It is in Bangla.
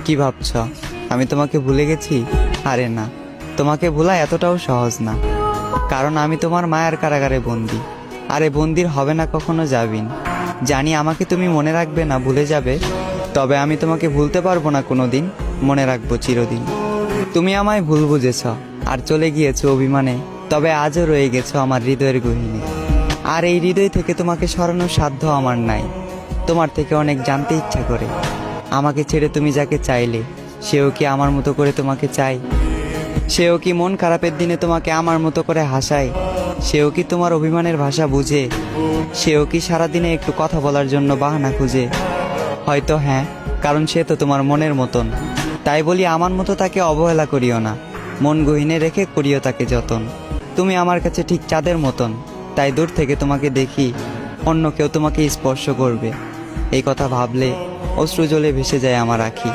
কি ভাবছ আমি তোমাকে ভুলে গেছি? আরে না, তোমাকে ভোলা এতটাও সহজ না, কারণ আমি তোমার মায়ার কারাগারে বন্দি। আরে বন্দির হবে না কখনো যাবিন। জানি আমাকে তুমি মনে রাখবে না, ভুলে যাবে, তবে আমি তোমাকে ভুলতে পারবো না কোনো দিন, মনে রাখবো চিরদিন। তুমি আমায় ভুল বুঝেছ আর চলে গিয়েছো অভিমানে, তবে আজও রয়ে গেছো আমার হৃদয়ের গহীনে। আর এই হৃদয় থেকে তোমাকে সরানোর সাধ্য আমার নাই। তোমার থেকে অনেক জানতে ইচ্ছা করে, আমাকে ছেড়ে তুমি যাকে চাইলে সেও কি আমার মতো করে তোমাকে চায়? সেও কি মন খারাপের দিনে তোমাকে আমার মতো করে হাসায়? সেও কি তোমার অভিমানের ভাষা বুঝে? সেও কি সারাদিনে একটু কথা বলার জন্য বাহানা খুঁজে? হয়তো হ্যাঁ, কারণ সে তো তোমার মনের মতন। তাই বলি আমার মতো তাকে অবহেলা করিও না, মন গহীনে রেখে করিও তাকে যতন। তুমি আমার কাছে ঠিক চাঁদের মতন, তাই দূর থেকে তোমাকে দেখি অন্য কেউ তোমাকে স্পর্শ করবে, এই কথা ভাবলে অশ্রু জলে ভেসে যায় আমার আঁখি।